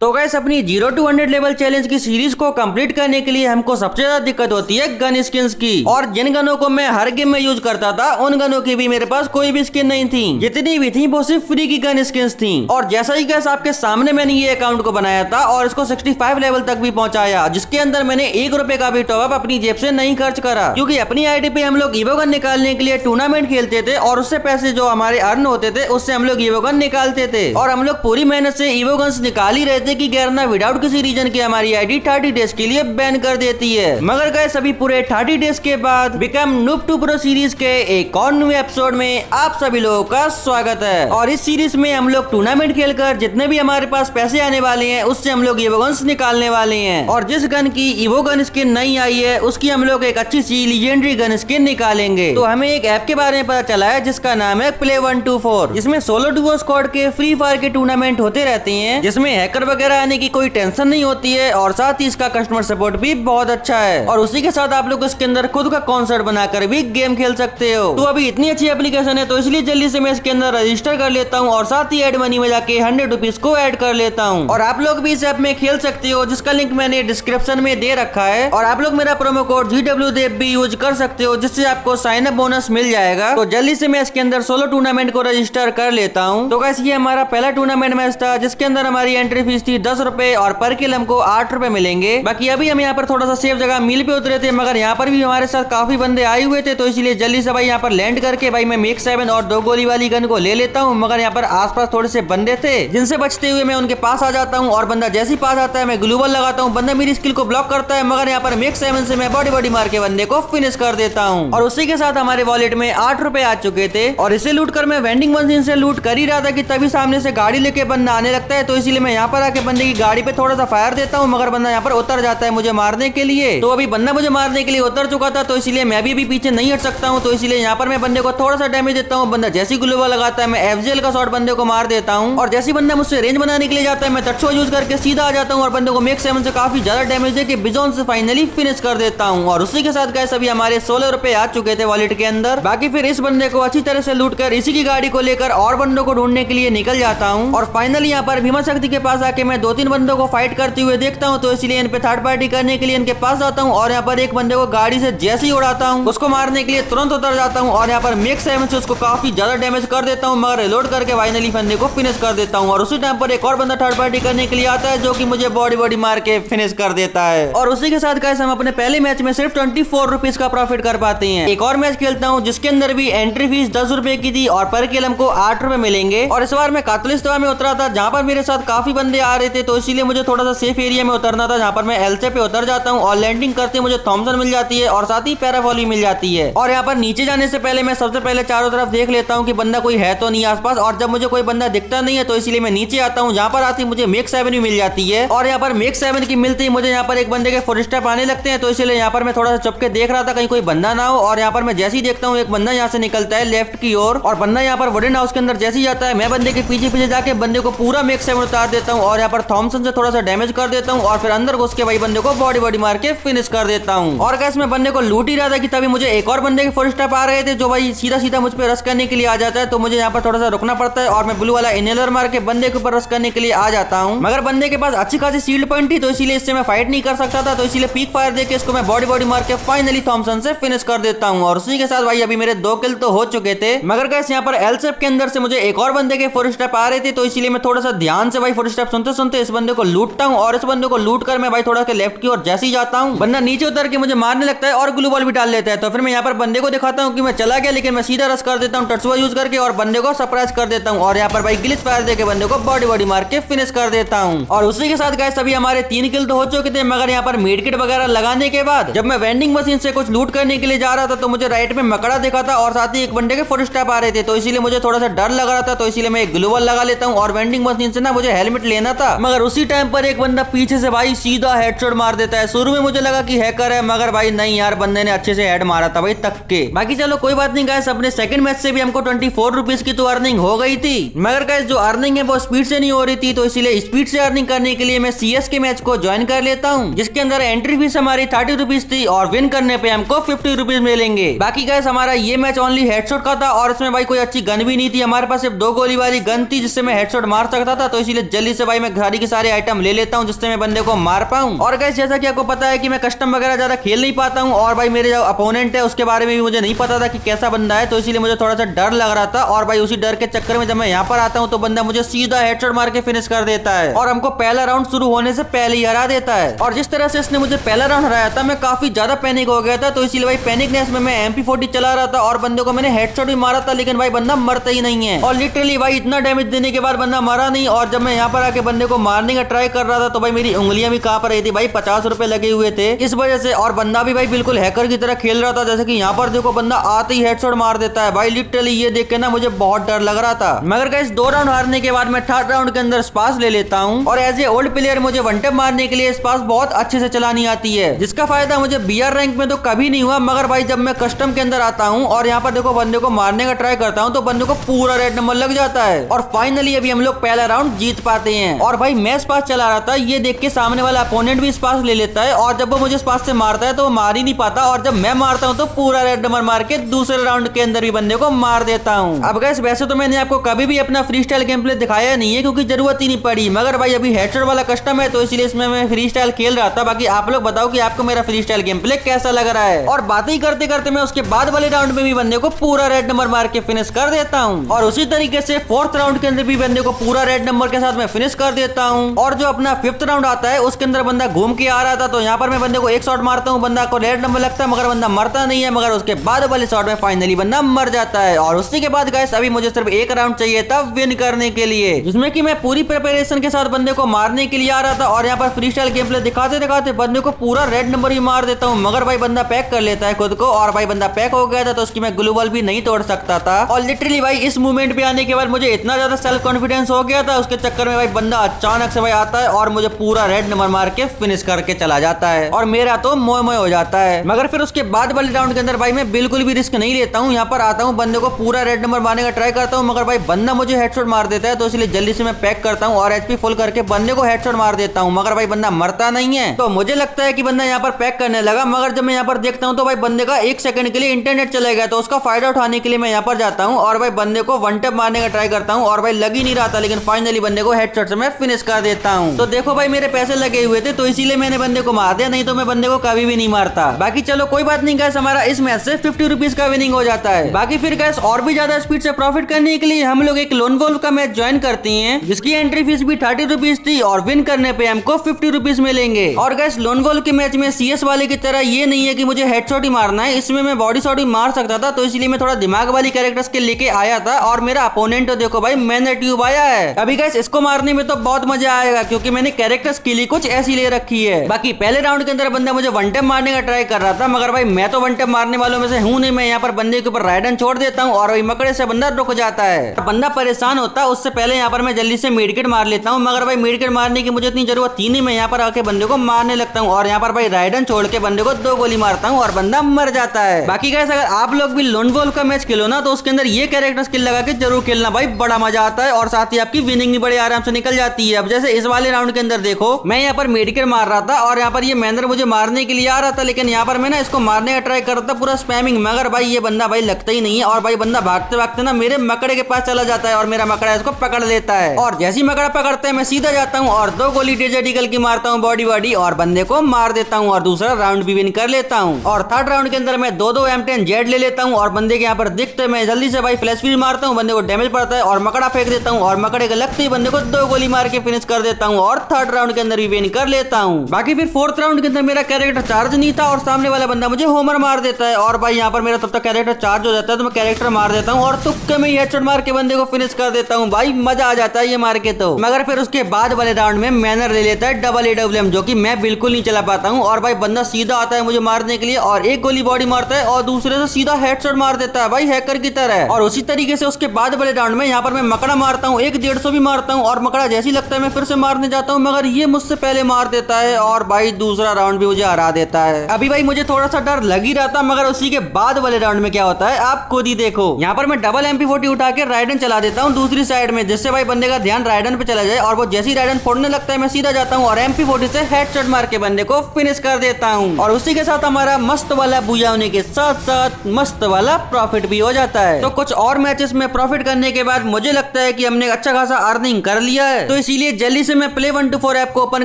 तो गैस अपनी 0 to 100 level challenge की सीरीज को कंप्लीट करने के लिए हमको सबसे ज्यादा दिक्कत होती है गन स्किन्स की। और जिन गनों को मैं हर गेम में यूज करता था उन गनों की भी मेरे पास कोई भी स्किन नहीं थी, जितनी भी थी वो सिर्फ फ्री की गन स्किन्स थी। और जैसा ही गैस आपके सामने मैंने ये अकाउंट को बनाया था और इसको 65 लेवल तक भी पहुंचाया, जिसके अंदर मैंने 1 रुपए का भी टॉपअप अपनी जेब से नहीं खर्च करा, क्योंकि अपनी आईडी पे हम लोग ईवो गन निकालने के लिए टूर्नामेंट खेलते थे और उससे पैसे जो हमारे अर्न होते थे उससे हम लोग ईवो गन निकालते थे। और हम लोग पूरी मेहनत से ईवो गन्स निकाल ही रहे थे कि गैरना विदाउट किसी रीजन की हमारी आईडी 30 डेज के लिए बैन कर देती है। मगर गैस अभी पूरे 30 डेज के बाद become noob to pro series के एक और न्यू एपिसोड में आप सभी लोगों का स्वागत है। और इस सीरीज में हम लोग टूर्नामेंट खेलकर जितने भी हमारे पास पैसे आने वाले हैं उससे हम लोग ईवो गन्स निकालने वाले हैं। और जिस गन की ईवो गन स्किन नहीं आई है उसकी हम लोग एक अच्छी सी लीजेंडरी गन स्किन निकालेंगे। तो हमें एक ऐप के बारे में पता चला है जिसका नाम है Play124, जिसमें सोलो डुओ स्क्वाड के फ्री फायर के टूर्नामेंट होते रहते हैं, जिसमें हैकर वगैरह आने की कोई टेंशन नहीं होती है और साथ ही इसका कस्टमर सपोर्ट भी बहुत अच्छा है। और उसी के साथ आप लोग इसके अंदर खुद का कॉन्सर्ट बनाकर भी गेम खेल सकते हो। तो अभी इतनी अच्छी एप्लीकेशन है तो इसलिए जल्दी से मैं इसके अंदर रजिस्टर कर लेता हूँ और साथ ही एड मनी में जाके 100 रुपीज को ऐड कर लेता हूँ। और आप लोग भी इस ऐप में खेल सकते हो, जिसका लिंक मैंने डिस्क्रिप्शन में दे रखा है। और आप लोग मेरा प्रोमो कोड GWDEV भी यूज कर सकते हो, जिससे आपको साइन अप बोनस मिल जाएगा। तो जल्दी से मैं इसके अंदर सोलो टूर्नामेंट को रजिस्टर कर लेता हूँ। तो गाइस ये हमारा पहला टूर्नामेंट मैच था, जिसके अंदर हमारी एंट्री फीस थी 10 रुपए और पर किल हमको 8 रुपए मिलेंगे। बाकी अभी हम यहाँ पर थोड़ा सा सेफ जगह मिल पे उतरे थे, मगर यहाँ पर भी हमारे साथ काफी बंदे आए हुए थे, तो इसलिए जल्दी से भाई यहाँ पर लैंड करके भाई मैं मेक 7 और 2 गोली वाली गन को ले लेता हूँ। मगर यहाँ पर आसपास थोड़े से बंदे थे, जिनसे बचते हुए मैं उनके पास आ जाता हूँ और बंदा जैसे ही पास आता है मैं ग्लूवल लगाता हूँ, बंदा मेरी स्किल को ब्लॉक करता है, मगर यहाँ पर मेक 7 से मैं बॉडी मार के बंदे को फिनिश कर देता हूँ। और उसी के साथ हमारे वॉलेट में 8 रुपए आ चुके थे। और इसे लूट कर मैं वेंडिंग मशीन से लूट कर ही रहा था कि तभी सामने से गाड़ी लेके बंदा आने लगता है, तो इसीलिए मैं यहाँ पर आके बंदे की गाड़ी पे थोड़ा सा फायर देता हूँ, मगर बंदा यहाँ पर उतर जाता है मुझे मारने के लिए। तो अभी बंदा मुझे मारने के लिए उतर चुका था, तो इसलिए मैं भी पीछे नहीं हट सकता हूँ, तो इसलिए यहाँ पर मैं बंदे को थोड़ा सा डैमेज देता हूँ। बंदा जैसी ग्लूवल लगाता है मैं FGL का शॉट बंदे को मार देता हूँ, और जैसी बंदा मुझसे रेंज बनाने के लिए जाता है मैं तत्सो यूज करके सीधा आ जाता हूँ और बंदे को मेक 7 से काफी ज्यादा डैमेज देके बिजोन से फाइनली फिनिश कर देता हूँ। और उसी के साथ गैस अभी हमारे 16 रुपए आ चुके थे वॉलेट के अंदर। बाकी फिर इस बंदे को अच्छी तरह से लूट कर इसी की गाड़ी को लेकर और बंदों को ढूंढने के लिए निकल जाता हूँ। और फाइनली यहाँ पर भीमा शक्ति के पास आके मैं 2-3 बंदों को फाइट करते हुए देखता हूँ, तो इसलिए इन पे थर्ड पार्टी करने के लिए इनके पास जाता हूँ और यहाँ पर एक बंदे को गाड़ी से जैसे ही उड़ाता हूँ उसको मारने के लिए तुरंत उतर जाता हूँ और यहाँ पर मेक 7 से उसको काफी ज्यादा डैमेज कर देता हूँ, मगर रिलोड करके फाइनली बंदे को फिनिश कर देता हूँ। और उसी टाइम पर एक और बंदा थर्ड पार्टी करने के लिए आता है, जो कि मुझे बॉडी मार के फिनिश कर देता है। और उसी के साथ गाइस हम अपने पहले मैच में सिर्फ 24 रुपीज का प्रॉफिट कर पाते हैं। एक और मैच खेलता हूँ जिसके अंदर भी एंट्री फीस 10 रुपए की थी और पर किल हमको 8 रुपए मिलेंगे। और इस बार मैं कातलिस्तान में उतरा था, जहाँ पर मेरे साथ काफी बंदे आ रहे थे, तो इसीलिए मुझे थोड़ा सा सेफ एरिया में उतरना था, जहाँ पर मैं एलसे पे उतर जाता हूँ और लैंडिंग करते मुझे थॉमसन मिल जाती है और साथ ही पैराफॉल भी मिल जाती है। और यहाँ पर नीचे जाने से पहले मैं सबसे पहले चारों तरफ देख लेता हूँ कि बंदा कोई है तो नहीं आसपास, और जब मुझे कोई बंदा दिखता नहीं है तो इसीलिए मैं नीचे आता हूँ, जहाँ पर आती मुझे मेक 7 भी मिल जाती है। और यहाँ पर मेक 7 की मिलती है मुझे यहाँ पर एक बंदे के फुटस्टेप आने लगते हैं, तो इसलिए यहाँ पर मैं थोड़ा सा चुप के देख रहा था कहीं कोई बंदा ना हो। और यहाँ पर मैं जैसे ही देखता हूँ एक बंदा यहाँ से निकलता है लेफ्ट की ओर, और बंदा यहाँ पर वुडन हाउस के अंदर जैसे ही जाता है मैं बंदे के पीछे जाके बंदे को पूरा मेक 7 उतार देता हूँ और यहाँ पर थॉमसन से थोड़ा सा डैमेज कर देता हूँ और फिर अंदर घुस के भाई बंदे को बॉडी मार के फिनिश कर देता हूँ। और गैस मैं बंदे को लूट ही रहा था कि तभी मुझे एक और बंदे के फुटस्टेप आ रहे थे, जो भाई सीधा मुझ पे रश करने के लिए आ जाता है, तो मुझे यहाँ पर थोड़ा सा रुकना पड़ता है और मैं ब्लू वाला इनहेलर मार के बंदे के ऊपर रश करने के लिए आ जाता हूँ। मगर बंदे के पास अच्छी खासी शील्ड पॉइंट थी, तो इसीलिए इससे मैं फाइट नहीं कर सकता था, तो इसीलिए पीक फायर देके इसको मैं बॉडी मार के फाइनली थॉमसन से फिनिश कर देता हूँ। और उसी के साथ भाई अभी मेरे 2 किल तो हो चुके थे। मगर गैस यहाँ पर एल शेप के अंदर से मुझे एक और बंदे के फुटस्टेप आ रहे थे, तो इसीलिए मैं थोड़ा सा ध्यान से भाई फुटस्टेप सुनते इस बंदे को लूटता हूँ। और इस बंदे को लूट कर मैं भाई थोड़ा सा लेफ्ट की ओर जैसे ही जाता हूँ बंदा नीचे उतर के मुझे मारने लगता है और ग्लू बॉल भी डाल लेता है, तो फिर मैं यहाँ पर बंदे को दिखाता हूँ कि मैं चला गया, लेकिन मैं सीधा रश कर देता हूँ टट्सुआ यूज करके और बंदे को सरप्राइज कर देता हूँ और यहाँ पर भाई ग्लिच फायर देके बंदे को बॉडी मार के फिनिश कर देता हूँ। और उसी के साथ गाइस अभी हमारे 3 किल तो हो चुके थे। मगर यहाँ पर मेडकिट वगैरह लगाने के बाद जब मैं वेंडिंग मशीन से कुछ लूट करने के लिए जा रहा था, तो मुझे राइट में मकड़ा देखा था और साथ ही एक बंदे के फुटस्टेप आ रहे थे, तो इसीलिए मुझे थोड़ा सा डर लग रहा था, तो इसीलिए मैं एक ग्लोबल लगा लेता हूँ और वेंडिंग मशीन से ना मुझे हेलमेट लेना था। मगर उसी टाइम पर एक बंदा पीछे से भाई सीधा हेडशॉट मार देता है। शुरू में मुझे लगा कि हैकर है, मगर भाई नहीं यार, बंदे ने अच्छे से हेड मारा था भाई तक के। बाकी चलो कोई बात नहीं गाइस, अपने सेकंड मैच से भी हमको 24 रुपीज की तो अर्निंग हो गई थी। मगर गाइस जो अर्निंग है वो स्पीड से नहीं हो रही थी, तो इसीलिए स्पीड से अर्निंग करने के लिए मैं CS के मैच को ज्वाइन कर लेता हूँ, जिसके अंदर एंट्री फीस हमारी 30 रुपीज थी और विन करने पे हमको 50 रुपीज मिलेंगे। बाकी गाइस हमारा ये मैच ओनली हेडशॉट का था और इसमें भाई कोई अच्छी गन भी नहीं थी, हमारे पास सिर्फ 2 गोली वाली गन थी जिससे मैं हेडशॉट मार सकता था, तो इसीलिए जल्दी से भाई मैं मैं सारी की सारे आइटम ले लेता हूँ जिससे मैं बंदे को मार पाऊँ। और गाइस जैसा कि आपको पता है कि मैं कस्टम वगैरह ज्यादा खेल नहीं पाता हूँ, और भाई मेरे जो अपोनेंट है उसके बारे में भी मुझे नहीं पता था कि कैसा बंदा है, तो इसीलिए मुझे थोड़ा सा डर लग रहा था। और भाई उसी डर के चक्कर में जब मैं यहाँ पर आता हूँ तो बंदा मुझे सीधा हेडशॉट मार के फिनिश कर देता है और हमको पहला राउंड शुरू होने से पहले ही हरा देता है। और जिस तरह से इसने मुझे पहला राउंड हराया था मैं काफी ज्यादा पैनिक हो गया था, तो इसीलिए भाई पैनिकनेस में मैं MP40 चला रहा था और बंदे को मैंने हेडशॉट भी मारा था, लेकिन भाई बंदा मरता ही नहीं है। और लिटरली भाई इतना डैमेज देने के बाद बंदा मरा नहीं। और जब मैं यहाँ पर आके बंदे को मारने का ट्राई कर रहा था तो भाई मेरी उंगलियां भी कांप रही थी भाई, 50 रुपए लगे हुए थे इस वजह से। और बंदा भी भाई बिल्कुल हैकर की तरह खेल रहा था, जैसे कि यहाँ पर देखो बंदा आते ही हेडशॉट मार देता है भाई। लिटरली ये देख के ना मुझे बहुत डर लग रहा था। मगर गाइस 2 राउंड हारने के बाद मैं 3rd राउंड के अंदर स्पास ले लेता हूँ, और एज ए ओल्ड प्लेयर मुझे वन टैप मारने के लिए स्पास बहुत अच्छे से चलानी आती है, जिसका फायदा मुझे BR रैंक में तो कभी नहीं हुआ। मगर भाई जब मैं कस्टम के अंदर आता हूँ और यहाँ पर देखो बंदे को मारने का ट्राई करता हूँ तो बंदे को पूरा रेड नंबर लग जाता है, और फाइनली अभी हम लोग पहला राउंड जीत पाते हैं। और भाई मैं स्पास चला रहा था, ये देख के सामने वाला अपोनेंट भी स्पास ले लेता है, और जब वो मुझे स्पास से मारता है तो वो मार ही नहीं पाता, और जब मैं मारता हूँ तो पूरा रेड नंबर मार के दूसरे राउंड के अंदर भी बंदे को मार देता हूँ। अब गाइस वैसे तो मैंने आपको कभी भी अपना फ्री स्टाइल गेम प्ले दिखाया नहीं है क्योंकि जरूरत ही नहीं पड़ी, मगर भाई अभी हेडशॉट वाला कस्टम है तो इसलिए इसमें मैं फ्री स्टाइल खेल रहा था। बाकी आप लोग बताओ कि आपको मेरा फ्री स्टाइल गेम प्ले कैसा लग रहा है। और बातें करते करते मैं उसके बाद वाले राउंड में भी बंदे को पूरा रेड नंबर मार के फिनिश कर देता हूँ, और उसी तरीके से 4th राउंड के अंदर भी बंदे को पूरा रेड नंबर के साथ मैं फिनिश कर देता हूँ। और जो अपना 5th राउंड आता है उसके अंदर बंदा घूम के आ रहा था, तो यहाँ पर मैं बंदे को एक शॉट मारता हूँ, बंदा को रेड नंबर लगता है मगर बंदा मरता नहीं है, मगर उसके बाद वाले शॉट में फाइनली बंदा मर जाता है। और उसी के बाद गाइस अभी मुझे सिर्फ एक राउंड चाहिए था विन करने के लिए, जिसमें कि मैं पूरी प्रिपरेशन के साथ बंदे को मारने के लिए आ रहा था, और यहाँ पर फ्री स्टाइल गेम प्ले दिखाते दिखाते बंदे को पूरा रेड नंबर ही मार देता हूँ। मगर भाई बंदा पैक कर लेता है खुद को, और भाई बंदा पैक हो गया था तो उसकी मैं ग्लूवल भी नहीं तोड़ सकता था। और लिटरली भाई इस मूवमेंट पे आने के बाद मुझे इतना ज्यादा सेल्फ कॉन्फिडेंस हो गया था, उसके चक्कर में भाई बंदा अचानक से भाई आता है और मुझे पूरा रेड नंबर मार के फिनिश करके चला जाता है, और मेरा तो मोय मोय हो जाता है। मगर फिर उसके बाद वाले राउंड के अंदर भाई मैं बिल्कुल भी रिस्क नहीं लेता हूँ, यहाँ पर आता हूँ बंदे को पूरा रेड नंबर मारने का ट्राई करता हूँ, मगर भाई बंदा मुझे हेडशॉट मार देता है, तो इसलिए जल्दी से मैं पैक करता हूँ और HP फुल करके बंदे को हेडशॉट मार देता हूँ। मगर भाई बंदा मरता नहीं है, तो मुझे लगता है कि बंदा यहाँ पर पैक करने लगा। मगर जब मैं यहाँ पर देखता हूँ तो भाई बंदे का 1 सेकंड के लिए इंटरनेट चला गया, तो उसका फायदा उठाने के लिए मैं यहाँ पर जाता हूँ और भाई बंदे को वन टैप मारने का ट्राई करता हूँ, और भाई लग ही नहीं रहा था, लेकिन फाइनली बंदे को हेडशॉट से मैं फिनिश कर देता हूँ। तो देखो भाई मेरे पैसे लगे हुए थे तो इसीलिए मैंने बंदे को मार दिया, नहीं तो मैं बंदे को कभी भी नहीं मारता। बाकी चलो कोई बात नहीं गाइस, हमारा इस मैच से 50 रुपीज का विनिंग हो जाता है। बाकी फिर गाइस और भी ज्यादा स्पीड से प्रॉफिट करने के लिए हम लोग एक लोन वोल्फ का मैच ज्वाइन करते हैं, जिसकी एंट्री फीस भी 30 रुपीज थी, और विन करने पे हमको 50 रुपीज मिलेंगे। और गाइस लोन वोल्फ के मैच में CS वाले की तरह ये नहीं है कि मुझे हेडशॉट ही मारना है, इसमें मैं बॉडी शॉट भी मार सकता था, तो इसलिए मैं थोड़ा दिमाग वाली कैरेक्टर्स के लेके आया था। और मेरा अपोनेंट तो देखो भाई मैंने ट्यूब आया है। अभी गाइस इसको मारने में तो बहुत मजा आएगा क्योंकि मैंने कैरेक्टर्स के लिए कुछ ऐसी ले रखी है। बाकी पहले राउंड के अंदर बंदा मुझे वन टैप मारने का ट्राई कर रहा था, मगर भाई मैं तो वन टैप मारने वालों में से हूं नहीं। मैं यहाँ पर बंदे के ऊपर राइडन छोड़ देता हूँ और वही मकड़े से बंदा रुक जाता है। बंदा परेशान होता है, उससे पहले यहाँ पर मैं जल्दी से मेडिकेट मार लेता हूँ, मगर भाई मेडिकेट मारने की मुझे इतनी जरूरत थी नहीं। मैं यहाँ पर आके बंदे को मारने लगता हूँ और यहाँ पर भाई राइडन छोड़ के बंदे को 2 गोली मारता हूँ और बंदा मर जाता है। बाकी गाइस अगर आप लोग भी लोन वोल्फ का मैच खेलो ना तो उसके अंदर ये कैरेक्टर स्किल लगा के जरूर खेलना भाई, बड़ा मजा आता है और साथ ही आपकी विनिंग भी बड़े आराम से निकल जाती है। अब जैसे इस वाले राउंड के अंदर देखो मैं यहाँ पर मेडिकेट मार रहा था और यहाँ पर ये महेंद्र मुझे मारने के लिए आ रहा था, लेकिन यहाँ पर मैं ना इसको मारने का ट्राई कर रहा था पूरा स्पैमिंग, मगर भाई ये बंदा भाई लगता ही नहीं है। और भाई बंदा भागते भागते ना मेरे मकड़े के पास चला जाता है और मेरा मकड़ा इसको पकड़ लेता है, और जैसी मकड़ा पकड़ते हैं मैं सीधा जाता हूँ और 2 गोली डेजर्ट ईगल की मारता हूँ बॉडी और बंदे को मार देता हूँ और दूसरा राउंड भी विन कर लेता हूँ। और 3rd राउंड के अंदर मैं 2 M10 जेड ले लेता हूँ और बंदे के यहाँ पर दिखते मैं जल्दी से भाई फ्लैश भी मारता हूँ, बंदे को डैमेज पड़ता है और मकड़ा फेंक देता हूँ और मकड़े के लगते ही बंदे को 2 गोली मार के फिनिश कर देता हूँ और 3rd राउंड के अंदर भी विन कर लेता हूँ। बाकी फिर 4th राउंड के अंदर मेरा कैरेक्टर चार्ज नहीं था और सामने वाला बंदा मुझे होमर मार देता है, और भाई यहाँ पर मेरा तब तक कैरेक्टर चार्ज हो जाता है तो मैं कैरेक्टर मार देता हूँ और तुक्के में हेडशॉट मार के बंदे को फिनिश कर देता हूँ। भाई मजा आ जाता है ये मार के तो। मगर फिर उसके बाद वाले राउंड में मैनर ले लेता है डबल AWM, जो कि मैं बिल्कुल नहीं चला पाता हूँ, और भाई बंदा सीधा आता है मुझे मारने के लिए और 1 गोली बॉडी मारता है और दूसरे से सीधा हेडशॉट मार देता है भाई हैकर की तरह। और उसी तरीके से उसके बाद वाले राउंड में यहाँ पर मैं मकड़ा मारता हूँ, 1-150 भी मारता हूँ और मकड़ा जैसी लगता है मैं फिर से मारने जाता हूँ, मगर ये मुझसे पहले मार देता है और भाई दूसरा राउंड भी मुझे हरा देता है। अभी भाई मुझे थोड़ा सा डर लग ही रहा था, मगर उसी के बाद वाले राउंड में क्या होता है आप खुद ही देखो। यहाँ पर मैं डबल MP40 उठा के राइडन चला देता हूँ दूसरी साइड में, जिससे भाई बंदे का ध्यान राइडन पे चला जाए, और वो जैसी राइडन फोड़ने लगता है मैं सीधा जाता हूँ और MP40 से हेडशॉट मार के बंदे को फिनिश कर देता हूँ। और उसी के साथ हमारा मस्त वाला बूया होने के साथ साथ मस्त वाला प्रॉफिट भी हो जाता है। तो कुछ और मैचेस में प्रॉफिट करने के बाद मुझे लगता है कि हमने अच्छा खासा अर्निंग कर लिया है, तो इसीलिए जल्दी से मैं Play124 ऐप को ओपन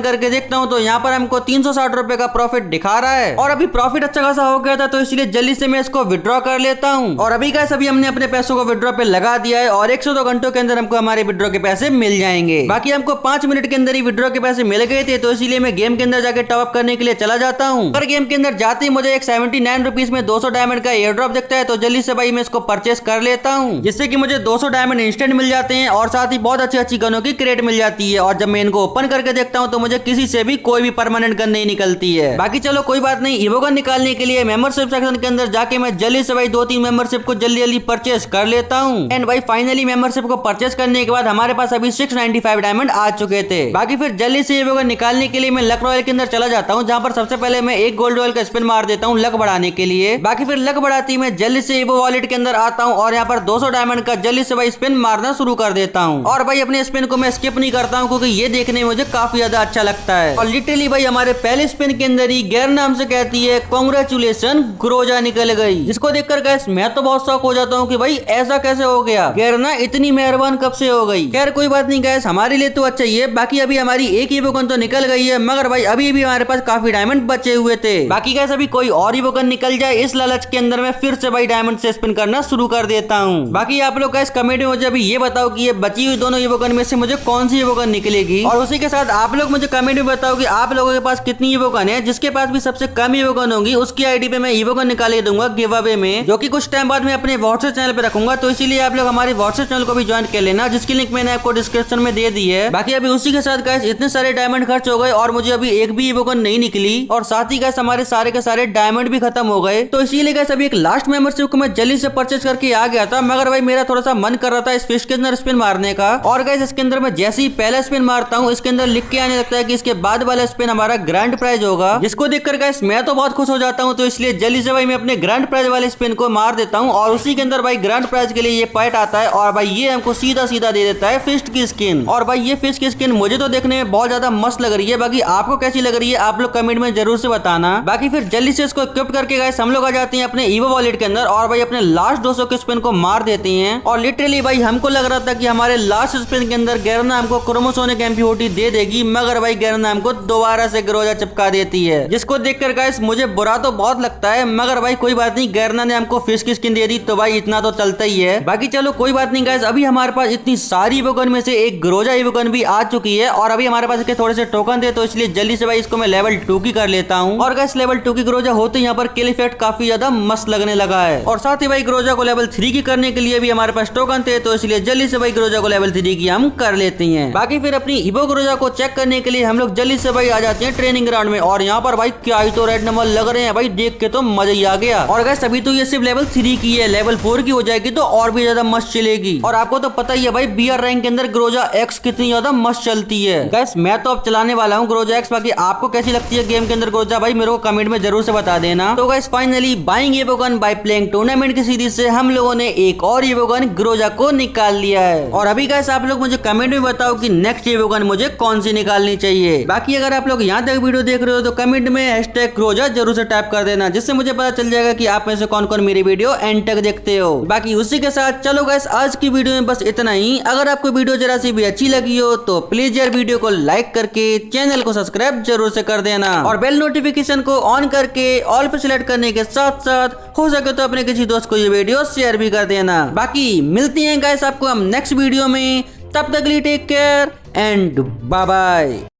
करके देखता हूँ। तो यहाँ पर हमको 360 रुपए का प्रॉफिट दिखा रहा है और अभी प्रॉफिट अच्छा खासा हो गया था, तो इसलिए जल्दी से मैं इसको विड्रॉ कर लेता हूँ। और अभी गाइस अभी हमने अपने पैसों को विड्रॉ पे लगा दिया है और 102 घंटों के अंदर हमको हमारे विड्रॉ के पैसे मिल जाएंगे। बाकी हमको 5 मिनट के अंदर ही विड्रॉ के पैसे मिल गए थे, तो इसीलिए मैं गेम के अंदर जाके टॉप अप करने के लिए चला जाता हूँ। अगर गेम के अंदर जाते ही मुझे एक 79 रुपीज में 200 डायमंड का एयर ड्रॉप दिखता है, तो जल्दी से भाई मैं इसको परचेस कर लेता हूँ, जिससे कि मुझे 200 डायमंड इंस्टेंट मिल जाते हैं और साथ ही बहुत अच्छी अच्छी गनों की क्रेट मिल जाती है। और जब मैं इनको ओपन करके देखता हूँ तो मुझे किसी से भी कोई भी परमानेंट गन नहीं निकलती है। बाकी चलो कोई बात नहीं, ईवो गन निकालने के लिए मेंबरशिप सेक्शन के अंदर जाके मैं जल्दी से भाई 2-3 मेंबरशिप को जल्दी जल्दी परचेस कर लेता हूँ। एंड भाई फाइनली मेंबरशिप को परचेस करने के बाद हमारे पास अभी 695 डायमंड आ चुके थे। बाकी फिर जल्दी से ईवो गन निकालने के लिए मैं लक रॉयल के अंदर चला जाता हूँ, जहाँ पर सबसे पहले मैं एक गोल्ड रॉयल का स्पिन मार देता हूँ लक बढ़ाने के लिए। बाकी फिर लक बढ़ाती मैं जल्दी से ईवो वॉलेट के अंदर आता हूँ और यहाँ पर 200 डायमंड का जल्दी से भाई स्पिन मारना शुरू कर देता हूँ। और भाई अपने स्पिन को मैं स्किप नहीं करता हूँ, क्योंकि ये देखने में मुझे काफी ज्यादा अच्छा लगता है। और लिटरली भाई हमारे पहले स्पिन के अंदर ही गैर नाम से कहती है कांग्रेचुलेशन ग्रोजा निकल गई, जिसको देखकर गाइस मैं तो बहुत शौक हो जाता हूँ कि भाई ऐसा कैसे हो गया, गैरना इतनी मेहरबान कब से हो गई। खैर कोई बात नहीं गाइस, हमारे लिए तो अच्छा ही है। बाकी अभी हमारी एक ईवो गन तो निकल गई है, मगर भाई अभी भी हमारे पास काफी डायमंड बचे हुए थे। बाकी गाइस अभी कोई और ईवो गन निकल जाए इस लालच के अंदर मैं फिर से भाई डायमंड से स्पिन करना शुरू कर देता हूँ। बाकी आप लोग गाइस कमेंट में मुझे अभी ये बताओ कि ये बची हुई दोनों ईवो गन में से मुझे कौन सी ईवो गन निकलेगी, और उसी के साथ आप लोग मुझे कमेंट में बताओ कि आप लोगों के पास कितनी ईवो गन है। जिसके पास भी सबसे कम ईवो गन होगी उसकी आईडी पे मैं ईवो गन निकाले दूंगा गिव अवे में, जो कि कुछ टाइम बाद मैं अपने व्हाट्सएप चैनल पे रखूंगा। तो इसीलिए आप लोग हमारे व्हाट्सएप चैनल को भी ज्वाइन कर लेना, जिसकी लिंक मैंने आपको डिस्क्रिप्शन में दे दी है। बाकी अभी उसी के साथ गाइस इतने सारे डायमंड खर्च हो गए और मुझे अभी एक भी ईवो गन नहीं निकली, और साथ ही गाइस हमारे सारे के सारे डायमंड भी खत्म हो गए। तो इसीलिए गाइस अभी एक लास्ट मेंबरशिप को मैं जल्दी से परचेज करके आ गया था, मगर भाई मेरा थोड़ा सा मन कर रहा था इस फिश के अंदर स्पिन मारने का। और गाइस इसके अंदर मैं जैसे ही पहला स्पिन मारता हूँ इसके अंदर लिख के आने लगता है कि इसके बाद वाला स्पिन हमारा ग्रैंड प्राइज होगा, जिसको देखकर गाइस मैं तो बहुत खुश हो जाता हूँ। तो इसलिए जल्दी से भाई मैं अपने ग्रैंड प्राइज वाले स्पिन को मार देता हूँ और उसी के अंदर भाई ग्रैंड प्राइज के लिए ये पैट आता है और भाई ये हमको सीधा सीधा दे देता है फिश की स्किन। और भाई ये फिश की स्किन मुझे तो देखने में बहुत ज्यादा मस्त लग रही है, बाकी आपको कैसी लग रही है आप लोग कमेंट में जरूर से बताना। बाकी फिर जल्दी से इसको इक्विप करके गाइस हम लोग आ जाते हैं अपने ईवो वॉलेट के अंदर और भाई अपने लास्ट 200 के स्पिन को मार देते हैं। और लिटरली भाई हमको लग रहा था कि हमारे लास्ट स्पिन के अंदर गैरना हमको क्रोमोसोनिक एम्प्योरिटी दे देगी, मगर भाई गैरना हमको दोबारा से ग्रोजा चिपका देती है, जिसको देखकर गाइस मुझे बुरा तो बहुत लगता है, मगर भाई कोई बात नहीं, गैरना ने हमको फिश की स्किन दे दी तो भाई इतना तो चलता ही है। बाकी चलो कोई बात नहीं गाइस, अभी हमारे पास इतनी सारी ईवो गन में से एक ग्रोजा ईवो गन भी आ चुकी है और अभी हमारे पास इसके थोड़े से टोकन थे, तो इसलिए जल्दी से भाई इसको मैं लेवल 2 की कर लेता हूँ। और गाइस लेवल 2 की ग्रोजा होते यहाँ पर किल इफेक्ट काफी ज्यादा मस्त लगने लगा है। और साथ ही भाई ग्रोजा को लेवल 3 की करने के लिए भी हमारे पास टोकन थे, तो इसलिए जल्दी से भाई ग्रोजा को लेवल 3 की हम कर लेते हैं। बाकी फिर अपनी ईवो ग्रोजा को चेक करने के लिए हम लोग जल्दी से भाई आ जाते हैं ट्रेनिंग ग्राउंड में, और यहाँ पर भाई क्या ही तो रेड नंबर लग रहे हैं भाई, देख के तो मजा ही आ गया। और गाइस अभी तो ये सिर्फ लेवल 3 की है, लेवल 4 की हो जाएगी तो और भी ज्यादा मस्त चलेगी। और आपको तो पता ही है भाई बीआर रैंक के अंदर ग्रोजा एक्स कितनी ज्यादा मस्त चलती है। गाइस मैं तो अब चलाने वाला हूँ ग्रोजा एक्स, बाकी आपको कैसी लगती है गेम के अंदर ग्रोजा भाई मेरे को कमेंट में जरूर से बता देना। तो guys finally buying evo gun by playing tournament की सीरीज से हम लोगों ने एक और ईवो गन ग्रोजा को निकाल लिया है। और अभी गाइस आप लोग मुझे कमेंट में बताओ कि नेक्स्ट ईवो गन मुझे कौन सी निकालनी चाहिए। बाकी अगर आप लोग यहाँ तक वीडियो देख रहे हो तो कमेंट में हैशटैग ग्रोजा जरूर से टाइप कर देना, जिससे मुझे पता चल जाएगा कि आप में से कौन कौन मेरी वीडियो एंड तक देखते हो। बाकी उसी के साथ चलो गाइस आज की वीडियो में बस इतना ही। अगर आपको वीडियो जरा सी भी अच्छी लगी हो तो प्लीज यार वीडियो को लाइक करके चैनल को सब्सक्राइब जरूर से कर देना और बेल नोटिफिकेशन को ऑन करके ऑल पे सिलेक्ट करने के साथ साथ हो सके तो अपने किसी दोस्त को ये वीडियो शेयर भी कर देना। बाकी मिलती हैं गाइस आपको हम नेक्स्ट वीडियो में, तब तक के लिए take care and bye bye.